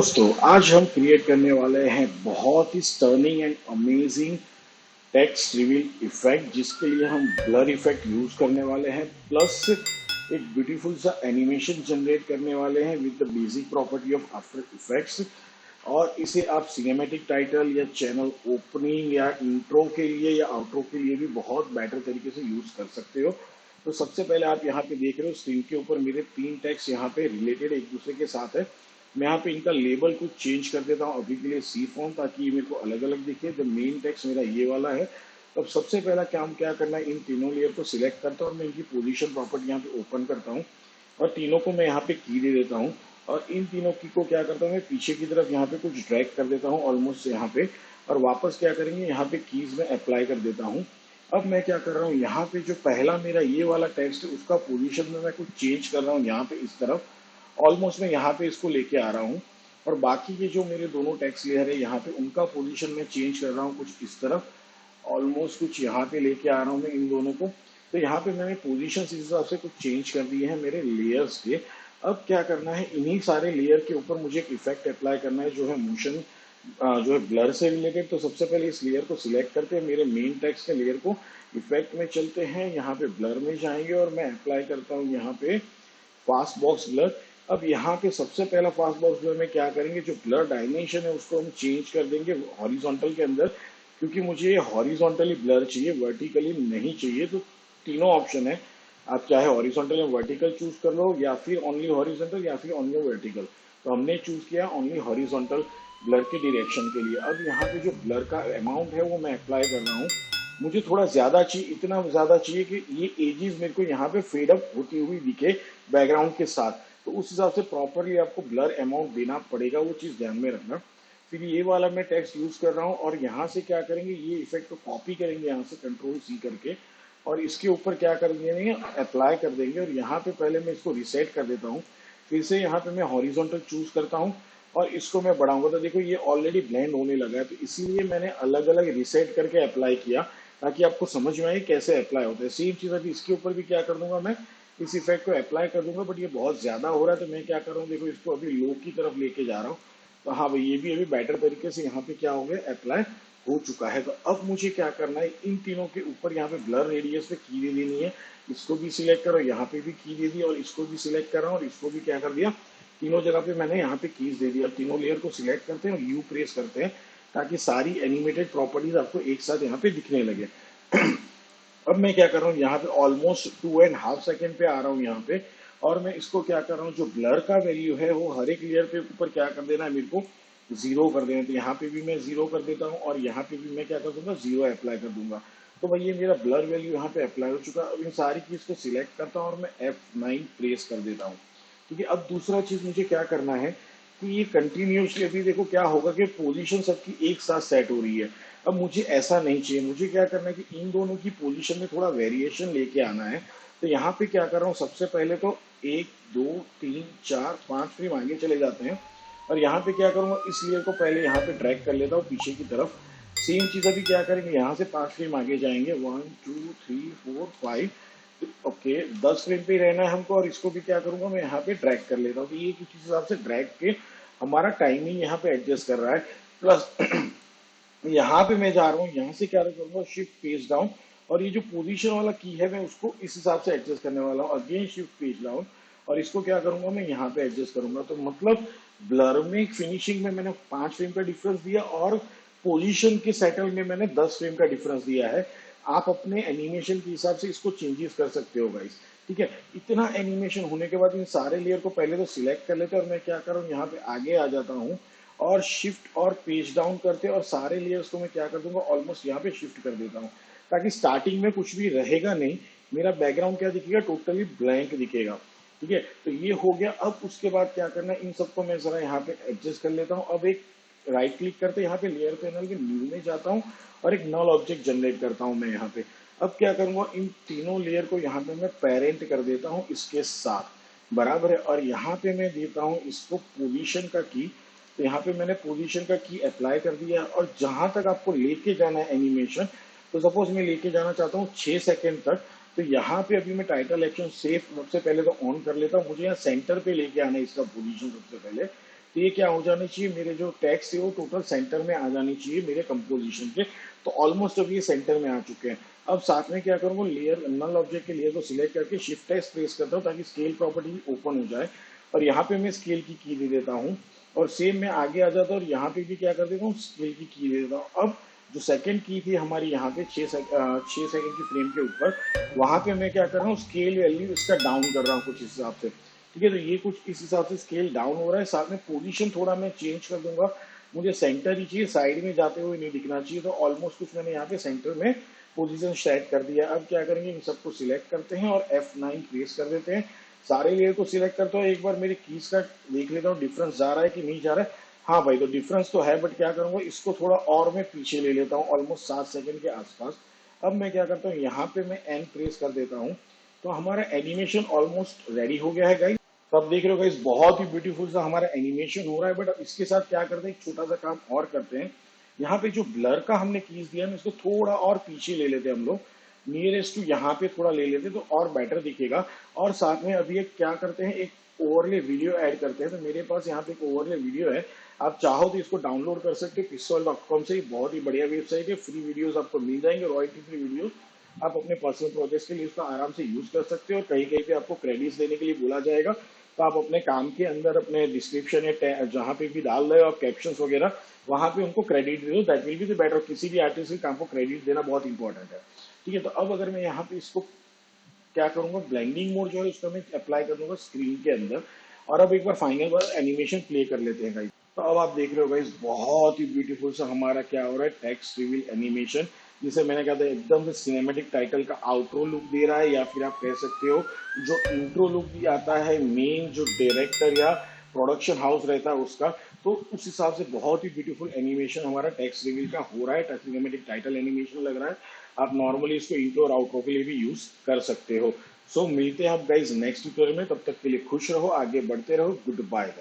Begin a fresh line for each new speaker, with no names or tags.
दोस्तों, आज हम क्रिएट करने वाले हैं बहुत ही stunning and amazing text reveal effect, जिसके लिए हम ब्लर इफेक्ट यूज करने वाले हैं प्लस एक ब्यूटीफुल सा एनिमेशन जनरेट करने वाले हैं with the basic property of after effects. और इसे आप सिनेमैटिक टाइटल या चैनल ओपनिंग या इंट्रो के लिए या आउट्रो के लिए भी बहुत बेटर तरीके से यूज कर सकते हो। तो सबसे पहले आप यहाँ पे देख रहे हो स्क्रीन के ऊपर मेरे तीन टेक्स्ट यहाँ पे रिलेटेड एक दूसरे के साथ है। मैं यहाँ पे इनका लेबल कुछ चेंज कर देता हूँ अभी के लिए सी फॉर्म, ताकि ये मेरे को अलग अलग दिखे। द मेन टेक्स्ट मेरा ये वाला है। तो अब सबसे पहला काम क्या करना है, इन तीनों लेयर को सिलेक्ट करता हूँ और मैं इनकी पोजीशन प्रॉपर्टी यहाँ पे ओपन करता हूँ और तीनों को मैं यहाँ पे की दे देता हूँ। और इन तीनों की को क्या करता हूँ, मैं पीछे की तरफ यहाँ पे कुछ ड्रैग कर देता हूँ ऑलमोस्ट यहाँ पे, और वापस क्या करेंगे यहाँ पे कीज में अप्लाई कर देता हूँ। अब मैं क्या कर रहा हूँ, यहाँ पे जो पहला मेरा ये वाला टेक्स्ट है उसका पोजीशन में मैं कुछ चेंज कर रहा हूँ यहाँ पे इस तरफ। ऑलमोस्ट मैं यहाँ पे इसको लेके आ रहा हूँ। और बाकी के जो मेरे दोनों टेक्स्ट लेयर है यहाँ पे उनका पोजीशन मैं चेंज कर रहा हूँ कुछ इस तरफ। ऑलमोस्ट कुछ यहाँ पे लेके आ रहा हूँ मैं इन दोनों को। तो यहाँ पे मैंने पोजीशन इस हिसाब से कुछ चेंज कर दिए हैं मेरे लेयर्स के। अब क्या करना है, इन्हीं सारे लेयर के ऊपर मुझे एक इफेक्ट अप्लाई करना है जो है मोशन, जो है ब्लर से रिलेटेड। तो सबसे पहले इस लेयर को सिलेक्ट करते हैं, मेरे मेन टेक्स्ट के लेयर को इफेक्ट में चलते हैं, यहाँ पे ब्लर में जाएंगे और मैं अप्लाई करता हूँ यहाँ पे फास्ट बॉक्स ब्लर। अब यहाँ पे सबसे पहला फास्ट बॉक्स ब्लर में क्या करेंगे, जो ब्लर डायमेंशन है उसको हम चेंज कर देंगे हॉरिजॉन्टल के अंदर, क्योंकि मुझे हॉरिजॉन्टली ब्लर चाहिए, वर्टिकली नहीं चाहिए। तो तीनों ऑप्शन है, आप चाहे हॉरिजॉन्टल या वर्टिकल चूज कर लो, या फिर ओनली हॉरिजॉन्टल या फिर ओनली वर्टिकल। तो हमने चूज किया ओनली हॉरिजॉन्टल ब्लर के डायरेक्शन के लिए। अब यहाँ पे जो ब्लर का अमाउंट है वो मैं अप्लाई कर रहा हूँ। मुझे थोड़ा ज्यादा चाहिए, इतना ज्यादा चाहिए कि ये एजेस मेरे को यहाँ पे फेड अप होती हुई दिखे बैकग्राउंड के साथ। तो उस हिसाब से प्रॉपरली आपको ब्लर अमाउंट देना पड़ेगा, वो चीज ध्यान में रखना। फिर ये वाला मैं टेक्स्ट यूज कर रहा हूँ और यहाँ से क्या करेंगे, ये इफेक्ट को कॉपी करेंगे यहाँ से कंट्रोल सी करके, और इसके ऊपर क्या कर देंगे, अप्लाई कर देंगे। और यहाँ पे पहले मैं इसको रिसेट कर देता हूँ। फिर से यहाँ पे मैं हॉरिजॉन्टल चूज करता हूँ और इसको मैं बढ़ाऊंगा। तो देखो ये ऑलरेडी ब्लेंड होने लगा है, तो इसीलिए मैंने अलग अलग रिसेट करके अप्लाई किया, ताकि आपको समझ में आए कैसे अप्लाई होता है। सेम चीज अभी इसके ऊपर भी क्या कर दूंगा, मैं इस इफेक्ट को अप्लाई कर दूंगा। बट ये बहुत ज्यादा हो रहा है, तो मैं क्या कर रहा हूँ, देखो इसको अभी लो की तरफ लेके जा रहा हूँ। तो हाँ भाई, ये भी अभी बेटर तरीके से यहाँ पे क्या हो गया, अप्लाई हो चुका है। तो अब मुझे क्या करना है, इन तीनों के ऊपर यहाँ पे ब्लर रेडियस पे की दे देनी है। इसको भी सिलेक्ट करो, यहाँ पे भी की दे दी, और इसको भी सिलेक्ट कर रहा हूँ और इसको भी क्या कर दिया, तीनों जगह पे मैंने यहाँ पे कीज दे दिया। तीनों लेयर को सिलेक्ट करते हैं और यू प्रेस करते हैं, ताकि सारी एनिमेटेड प्रॉपर्टीज आपको एक साथ यहाँ पे दिखने लगे। अब मैं क्या कर रहा हूँ, यहाँ पे ऑलमोस्ट 2.5 सेकेंड पे आ रहा हूँ यहाँ पे, और मैं इसको क्या कर रहा हूँ, जो ब्लर का वैल्यू है वो हर एक लेयर पे ऊपर क्या कर देना है, मेरे को 0 कर देना है। तो यहाँ पे भी मैं 0 कर देता हूँ और यहाँ पे भी मैं क्या कर दूंगा, 0 अप्लाई कर दूंगा। तो भाई ये मेरा ब्लर वैल्यू यहाँ पे अप्लाई हो चुका है। अब इन सारी चीज को सिलेक्ट करता हूँ और मैं F9 प्रेस कर देता हूँ। ठीक है, अब दूसरा चीज मुझे क्या करना है कि ये कंटिन्यूसली, अभी देखो क्या होगा कि पोजीशन सबकी एक साथ सेट हो रही है। अब मुझे ऐसा नहीं चाहिए, मुझे क्या करना है कि इन दोनों की पोजीशन में थोड़ा वेरिएशन लेके आना है। तो यहाँ पे क्या कर रहा हूँ, सबसे पहले तो 1 2 3 4 5 फ्रेम आगे चले जाते हैं, और यहाँ पे क्या करूंगा, इस लेयर को पहले यहाँ पे ड्रैग कर लेता हूँ पीछे की तरफ। सेम चीज अभी क्या करेंगे, यहाँ से 5 फ्रेम आगे जाएंगे, 1 2 3 4 5। ओके, 10 फ्रेम पे ही रहना है हमको, और इसको भी क्या करूंगा, मैं यहाँ पे ड्रैग कर लेता हूँ। तो ये किस हिसाब से ड्रैग के हमारा टाइमिंग यहाँ पे एडजस्ट कर रहा है। प्लस यहाँ पे मैं जा रहा हूँ, यहाँ से क्या करूंगा, शिफ्ट पेज डाउन, और ये जो पोजीशन वाला की है मैं उसको इस हिसाब से एडजस्ट करने वाला हूँ, अगेन शिफ्ट पेज डाउन, और इसको क्या करूंगा, मैं यहाँ पे एडजस्ट करूंगा। तो मतलब ब्लर में फिनिशिंग में मैंने 5 फ्रेम का डिफरेंस दिया, और पोजीशन के सेटल में मैंने 10 फ्रेम का डिफरेंस दिया है। आप अपने एनिमेशन के हिसाब से इसको चेंजेस कर सकते हो गाइस। ठीक है, इतना एनिमेशन होने के बाद इन सारे लेयर को पहले तो सिलेक्ट कर लेते हैं, और मैं क्या कर रहा हूँ, यहाँ पे आगे आ जाता हूँ और शिफ्ट और पेज डाउन करते हैं, और सारे लेयर्स को मैं क्या कर दूंगा, ऑलमोस्ट यहाँ पे शिफ्ट कर देता हूँ, ताकि स्टार्टिंग में कुछ भी रहेगा नहीं, मेरा बैकग्राउंड क्या दिखेगा, टोटली ब्लैंक दिखेगा। ठीक है, तो ये हो गया। अब उसके बाद क्या करना है, इन सबको मैं जरा यहाँ पे एडजस्ट कर लेता हूँ। अब एक राइट क्लिक करते यहाँ पे लेयर पैनल के न्यू में जाता हूँ और एक नल ऑब्जेक्ट जनरेट करता हूँ मैं यहाँ पे। अब क्या करूंगा, इन तीनों लेयर को यहाँ पे मैं पेरेंट कर देता हूँ इसके साथ, बराबर है। और यहाँ पे मैं देता हूँ इसको पोजीशन का की। तो यहाँ पे मैंने पोजीशन का की अप्लाई कर दिया, और जहां तक आपको लेके जाना है एनिमेशन, तो सपोज मैं लेके जाना चाहता हूँ 6 सेकेंड तक। तो यहाँ पे अभी मैं टाइटल एक्शन सेफ सबसे पहले तो ऑन कर लेता हूँ। मुझे यहाँ सेंटर पे लेके आना है इसका पोजीशन सबसे पहले। तो ये क्या हो जानी चाहिए, मेरे जो टेक्स्ट है वो टोटल सेंटर में आ जानी चाहिए मेरे कंपोजिशन के। तो ऑलमोस्ट अब ये सेंटर में आ चुके हैं। अब साथ में क्या करूँगा, लेयर नल ऑब्जेक्ट के लेयर को सिलेक्ट करके शिफ्ट एस प्रेस करता हूँ ताकि स्केल प्रॉपर्टी ओपन हो जाए, और यहाँ पे मैं स्केल की दे देता हूँ। और सेम मैं आगे आ जाता हूँ और यहाँ पे भी क्या कर देता हूँ, स्केल की दे देता हूँ। अब जो सेकंड की थी हमारी यहाँ पे 6 सेकंड की फ्रेम के ऊपर, वहां पे मैं क्या कर रहा हूँ, स्केल वैल्यू इसका डाउन कर रहा हूँ कुछ इस हिसाब से। ठीक है, तो ये कुछ इस हिसाब से स्केल डाउन हो रहा है। साथ में पोजीशन थोड़ा मैं चेंज कर दूंगा, मुझे सेंटर ही चाहिए, साइड में जाते हुए नहीं दिखना चाहिए। तो ऑलमोस्ट कुछ मैंने यहाँ पे सेंटर में पोजीशन सेट कर दिया। अब क्या करेंगे, इन सबको सिलेक्ट करते हैं और F9 प्रेस कर देते हैं। सारे लेयर को सिलेक्ट करता हूँ, एक बार मेरे कीज का देख लेता हूँ डिफरेंस जा रहा है कि नहीं जा रहा है। हाँ भाई, तो डिफरेंस तो है, बट क्या करूंगा, इसको थोड़ा और मैं पीछे ले लेता हूँ, ऑलमोस्ट 7 सेकंड के आसपास। अब मैं क्या करता हूँ, यहाँ पे मैं एन प्रेस कर देता हूँ। तो हमारा एनिमेशन ऑलमोस्ट रेडी हो गया है गाइस। तो अब देख रहे हो गाइस, बहुत ही ब्यूटीफुल सा हमारा एनिमेशन हो रहा है। बट अब इसके साथ क्या करते हैं, एक छोटा सा काम और करते हैं। यहाँ पे जो ब्लर का हमने कीज दिया है, इसको थोड़ा और पीछे ले लेते हैं हम लोग, नियरेस्ट टू यहाँ पे थोड़ा ले लेते हैं तो और बेटर दिखेगा। और साथ में अभी एक क्या करते हैं, एक ओवरले वीडियो ऐड करते हैं। तो मेरे पास यहाँ पे एक ओवरले वीडियो है, आप चाहो तो इसको डाउनलोड कर सकते हो pixel.com से। बहुत ही बढ़िया वेबसाइट है, फ्री वीडियोस आपको मिल जाएंगे, रॉयल्टी फ्री वीडियो। आप अपने पर्सनल प्रोजेक्ट्स के लिए इसको आराम से यूज कर सकते हो। और कहीं कहीं पे आपको क्रेडिट्स देने के लिए बोला जाएगा, तो आप अपने काम के अंदर अपने डिस्क्रिप्शन या जहाँ पे भी डाल रहे हो आप कैप्शंस वगैरह, वहां पे उनको क्रेडिट दे दो, that will be the better. किसी भी आर्टिस्ट के काम को क्रेडिट देना बहुत इंपॉर्टेंट है। ठीक है, तो अब अगर मैं यहाँ पे इसको क्या करूंगा, ब्लेंडिंग मोड जो है उसका मैं अप्लाई कर दूंगा स्क्रीन के अंदर। और अब एक बार फाइनल बार एनिमेशन प्ले कर लेते हैं गाइस। तो अब आप देख रहे हो गाइस, बहुत ही ब्यूटीफुल सा हमारा क्या हो रहा है, टेक्स्ट रिवील एनिमेशन, जिसे मैंने कहा था एकदम से सिनेमेटिक टाइटल का आउट्रो लुक दे रहा है, या फिर आप कह सकते हो जो इंट्रो लुक भी आता है मेन जो डायरेक्टर या प्रोडक्शन हाउस रहता है उसका। तो उस हिसाब से बहुत ही ब्यूटीफुल एनिमेशन हमारा टेक्स्ट रिवील का हो रहा है, सिनेमेटिक टाइटल एनिमेशन लग रहा है। आप नॉर्मली इसको इंट्रो और आउट्रो के लिए भी यूज कर सकते हो। सो मिलते हैं आप गाइज नेक्स्ट ट्यूटोरियल में, तब तक के लिए खुश रहो, आगे बढ़ते रहो, गुड बाय गाइज।